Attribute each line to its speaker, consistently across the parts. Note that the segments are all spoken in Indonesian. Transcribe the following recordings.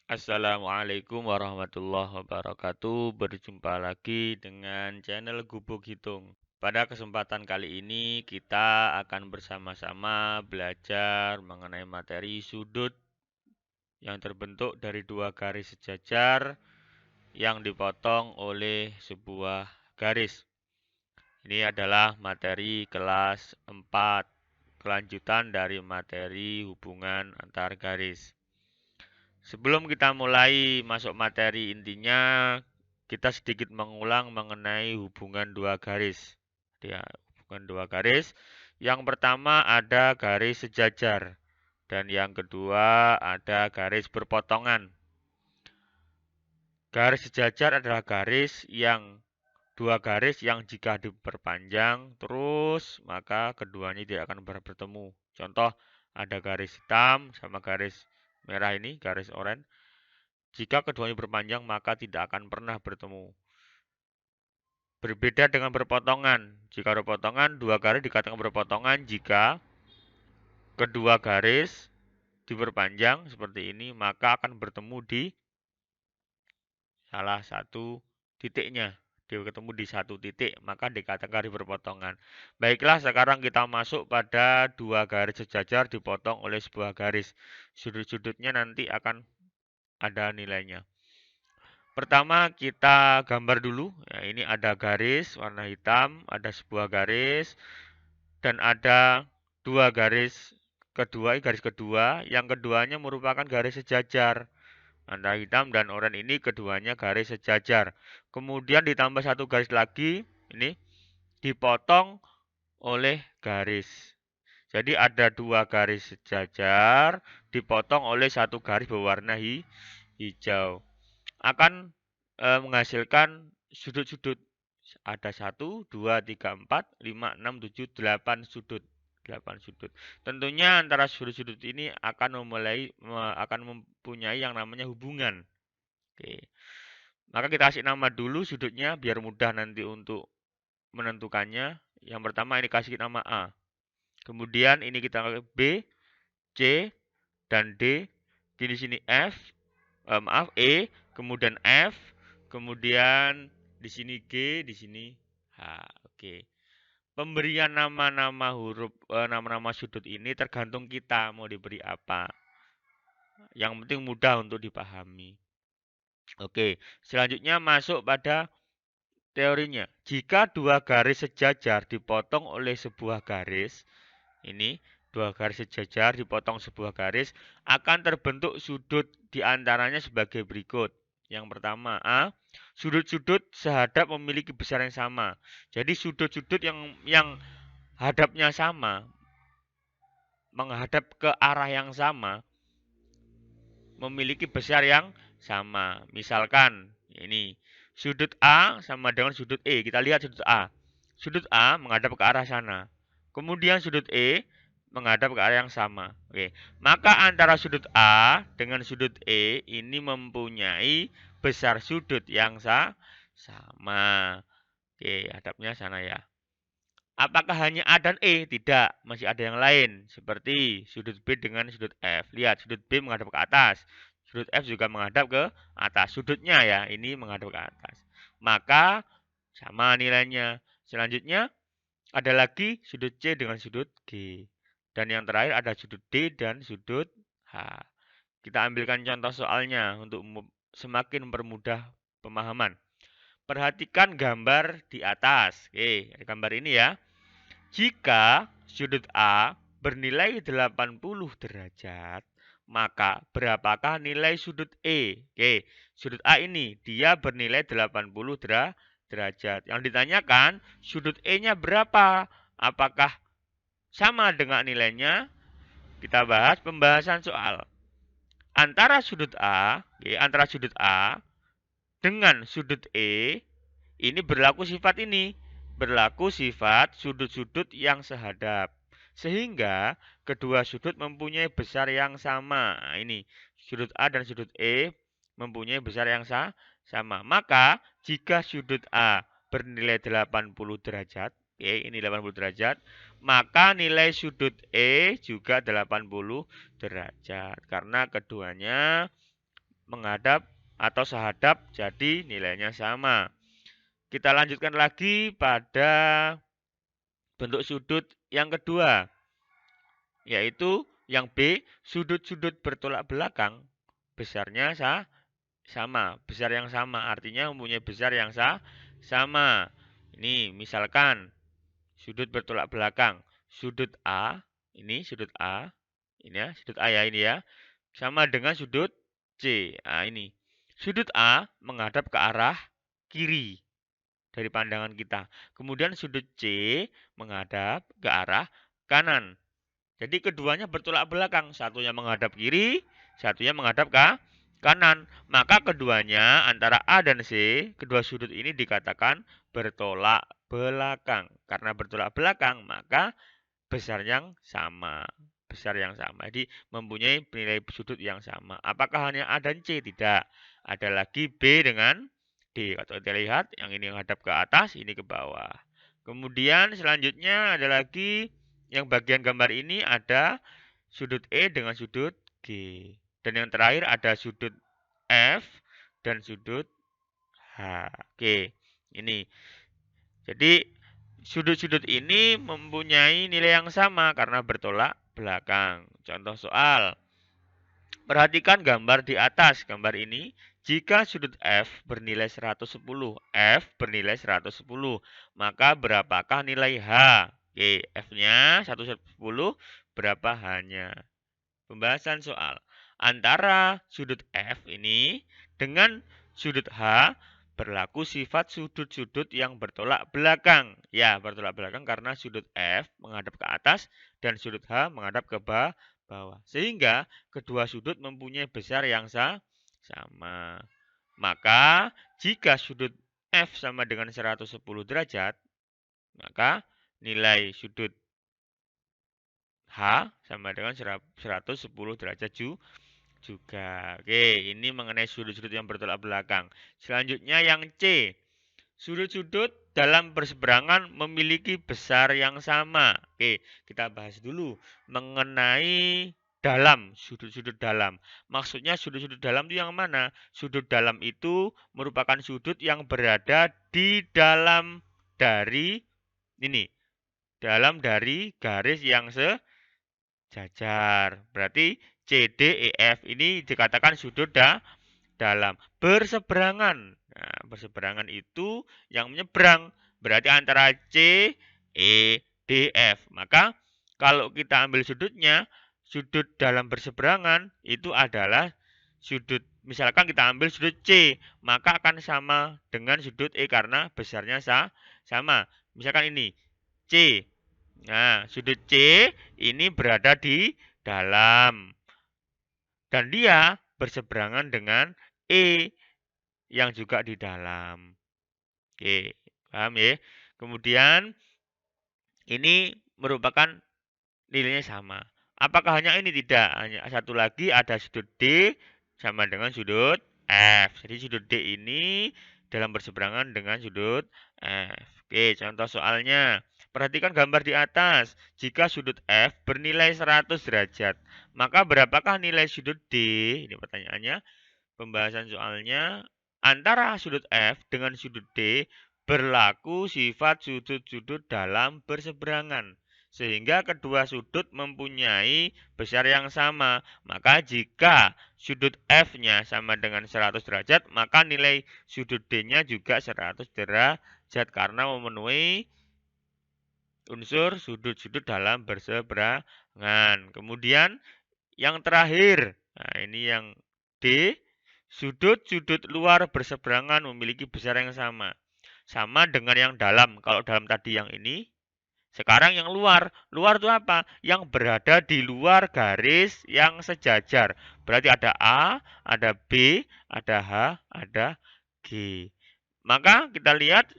Speaker 1: Assalamualaikum warahmatullahi wabarakatuh. Berjumpa lagi dengan channel Gubuk Hitung. Pada kesempatan kali ini kita akan bersama-sama belajar mengenai materi sudut yang terbentuk dari dua garis sejajar yang dipotong oleh sebuah garis. Ini adalah materi kelas 4, kelanjutan dari materi hubungan antar garis. Sebelum kita mulai masuk materi intinya, kita sedikit mengulang mengenai hubungan dua garis. Ya, hubungan dua garis. Yang pertama ada garis sejajar dan yang kedua ada garis berpotongan. Garis sejajar adalah dua garis yang jika diperpanjang terus maka keduanya tidak akan bertemu. Contoh ada garis hitam sama garis merah ini, garis oranye. Jika keduanya berpanjang, maka tidak akan pernah bertemu. Berbeda dengan berpotongan. Jika berpotongan, dua garis dikatakan berpotongan jika kedua garis diperpanjang seperti ini, maka akan bertemu di salah satu titiknya. Dia ketemu di satu titik, maka dikatakan garis berpotongan. Baiklah, sekarang kita masuk pada dua garis sejajar dipotong oleh sebuah garis. Sudut-sudutnya nanti akan ada nilainya. Pertama kita gambar dulu. Ya, ini ada garis warna hitam, ada sebuah garis dan ada dua garis kedua, garis kedua. Yang keduanya merupakan garis sejajar. Antara hitam dan oranye ini keduanya garis sejajar. Kemudian ditambah satu garis lagi, ini dipotong oleh garis. Jadi ada dua garis sejajar dipotong oleh satu garis berwarna hijau. Akan menghasilkan sudut-sudut. Ada 1, 2, 3, 4, 5, 6, 7, 8 sudut. 8 sudut. Tentunya antara sudut-sudut ini akan mempunyai yang namanya hubungan. Oke. Maka kita kasih nama dulu sudutnya biar mudah nanti untuk menentukannya. Yang pertama ini kasih nama A. Kemudian ini kita B, C, dan D. Di sini F, E, kemudian F, kemudian di sini G, di sini H. Oke. Pemberian nama-nama sudut ini tergantung kita mau diberi apa. Yang penting mudah untuk dipahami. Oke, selanjutnya masuk pada teorinya. Jika dua garis sejajar dipotong oleh sebuah garis, ini dua garis sejajar dipotong sebuah garis, akan terbentuk sudut diantaranya sebagai berikut. Yang pertama, A. Sudut-sudut sehadap memiliki besar yang sama. Jadi sudut-sudut yang hadapnya sama, menghadap ke arah yang sama, memiliki besar yang sama. Misalkan ini sudut A sama dengan sudut E. Kita lihat sudut A. Sudut A menghadap ke arah sana. Kemudian sudut E menghadap ke arah yang sama. Oke. Maka antara sudut A dengan sudut E ini mempunyai besar sudut yang sama. Oke, hadapnya sana ya. Apakah hanya A dan E? Tidak, masih ada yang lain. Seperti sudut B dengan sudut F. Lihat, sudut B menghadap ke atas. Sudut F juga menghadap ke atas. Sudutnya ya, ini menghadap ke atas. Maka sama nilainya. Selanjutnya ada lagi sudut C dengan sudut G. Dan yang terakhir ada sudut D dan sudut H. Kita ambilkan contoh soalnya untuk semakin mempermudah pemahaman. Perhatikan gambar di atas. Oke, gambar ini ya. Jika sudut A bernilai 80 derajat, maka berapakah nilai sudut E? Oke, sudut A ini dia bernilai 80 derajat. Yang ditanyakan, sudut E-nya berapa? Apakah sama dengan nilainya? Kita bahas pembahasan soal. Antara sudut A dengan sudut E, ini berlaku sifat ini. Berlaku sifat sudut-sudut yang sehadap. Sehingga kedua sudut mempunyai besar yang sama. Nah, ini sudut A dan sudut E mempunyai besar yang sama. Maka jika sudut A bernilai 80 derajat, ini 80 derajat, maka nilai sudut E juga 80 derajat. Karena keduanya menghadap atau sehadap, jadi nilainya sama. Kita lanjutkan lagi pada bentuk sudut yang kedua, yaitu yang B, sudut-sudut bertolak belakang besarnya sama, besar yang sama, artinya mempunyai besar yang sama. Ini misalkan sudut bertolak belakang, sudut A, ini sudut A, ini ya, sudut A ya ini ya, sama dengan sudut C. Nah, ini sudut A menghadap ke arah kiri dari pandangan kita. Kemudian sudut C menghadap ke arah kanan. Jadi keduanya bertolak belakang, satunya menghadap kiri, satunya menghadap ke kanan. Maka keduanya antara A dan C, kedua sudut ini dikatakan bertolak belakang. Karena bertolak belakang, maka besar yang sama. Besar yang sama. Jadi mempunyai nilai sudut yang sama. Apakah hanya A dan C? Tidak. Ada lagi B dengan D. Kalau kita lihat, yang ini menghadap ke atas, ini ke bawah. Kemudian selanjutnya ada lagi yang bagian gambar ini ada sudut E dengan sudut G. Dan yang terakhir ada sudut F dan sudut H. Oke, ini. Jadi sudut-sudut ini mempunyai nilai yang sama karena bertolak belakang. Contoh soal. Perhatikan gambar di atas, gambar ini. Jika sudut F bernilai 110, F bernilai 110, maka berapakah nilai H? Oke, F-nya 110, berapa H-nya? Pembahasan soal. Antara sudut F ini dengan sudut H berlaku sifat sudut-sudut yang bertolak belakang. Ya, bertolak belakang karena sudut F menghadap ke atas dan sudut H menghadap ke bawah. Sehingga kedua sudut mempunyai besar yang sama. Maka jika sudut F sama dengan 110 derajat, maka nilai sudut H sama dengan 110 derajat juga. Oke, ini mengenai sudut-sudut yang bertolak belakang. Selanjutnya yang C. Sudut-sudut dalam berseberangan memiliki besar yang sama. Oke, kita bahas dulu mengenai dalam, sudut-sudut dalam. Maksudnya sudut-sudut dalam itu yang mana? Sudut dalam itu merupakan sudut yang berada di dalam dari ini, dalam dari garis yang sejajar. Berarti CDEF ini dikatakan sudut dalam berseberangan. Nah, berseberangan itu yang menyeberang. Berarti antara C, E, D, F. Maka kalau kita ambil sudutnya, sudut dalam berseberangan itu adalah sudut, misalkan kita ambil sudut C, maka akan sama dengan sudut E karena besarnya sama. Misalkan ini C. Nah, sudut C ini berada di dalam. Dan dia berseberangan dengan E yang juga di dalam. Oke, paham ya? Kemudian ini merupakan nilainya sama. Apakah hanya ini? Tidak. Hanya satu lagi ada sudut D sama dengan sudut F. Jadi sudut D ini dalam berseberangan dengan sudut F. Oke, contoh soalnya. Perhatikan gambar di atas. Jika sudut F bernilai 100 derajat, maka berapakah nilai sudut D? Ini pertanyaannya. Pembahasan soalnya, antara sudut F dengan sudut D berlaku sifat sudut-sudut dalam berseberangan. Sehingga kedua sudut mempunyai besar yang sama. Maka jika sudut F-nya sama dengan 100 derajat, maka nilai sudut D-nya juga 100 derajat. Karena memenuhi unsur sudut-sudut dalam berseberangan. Kemudian yang terakhir, nah ini yang D, sudut-sudut luar berseberangan memiliki besar yang sama. Sama dengan yang dalam. Kalau dalam tadi yang ini, sekarang yang luar. Luar itu apa? Yang berada di luar garis yang sejajar. Berarti ada A, ada B, ada H, ada G. Maka kita lihat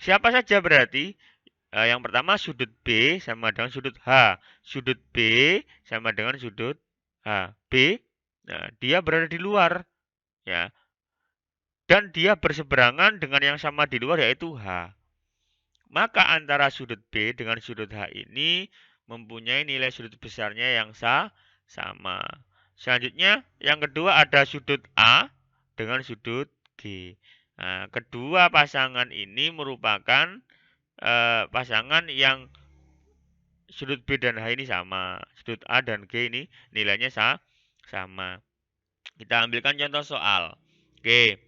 Speaker 1: siapa saja berarti. Yang pertama sudut B sama dengan sudut H. Sudut B sama dengan sudut H. B, nah, dia berada di luar. Ya. Dan dia berseberangan dengan yang sama di luar yaitu H. Maka antara sudut B dengan sudut H ini mempunyai nilai sudut besarnya yang sama. Selanjutnya, yang kedua ada sudut A dengan sudut G. Nah, kedua pasangan ini merupakan pasangan yang sudut B dan H ini sama. Sudut A dan G ini nilainya sama. Kita ambilkan contoh soal. Oke,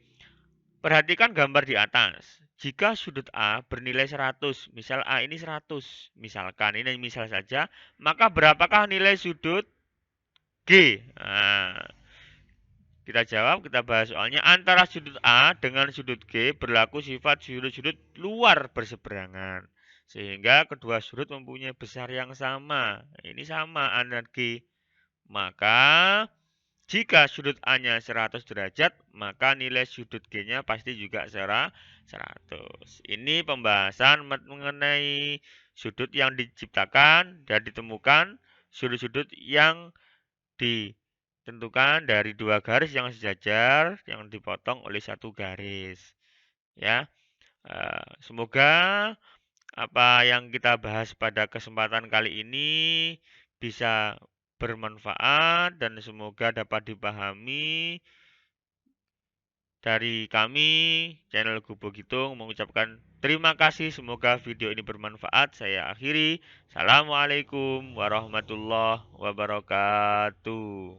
Speaker 1: perhatikan gambar di atas. Jika sudut A bernilai 100, misal A ini 100, misalkan ini misal saja, maka berapakah nilai sudut G? Nah, kita jawab, kita bahas soalnya. Antara sudut A dengan sudut G berlaku sifat sudut-sudut luar berseberangan. Sehingga kedua sudut mempunyai besar yang sama. Ini sama A dan G. Maka jika sudut A-nya 100 derajat, maka nilai sudut G-nya pasti juga 100. Ini pembahasan mengenai sudut yang diciptakan dan ditemukan, sudut-sudut yang ditentukan dari dua garis yang sejajar yang dipotong oleh satu garis. Ya, semoga apa yang kita bahas pada kesempatan kali ini bisa bermanfaat dan semoga dapat dipahami. Dari kami, channel Gubuk Hitung mengucapkan terima kasih. Semoga video ini bermanfaat. Saya akhiri. Assalamualaikum warahmatullahi wabarakatuh.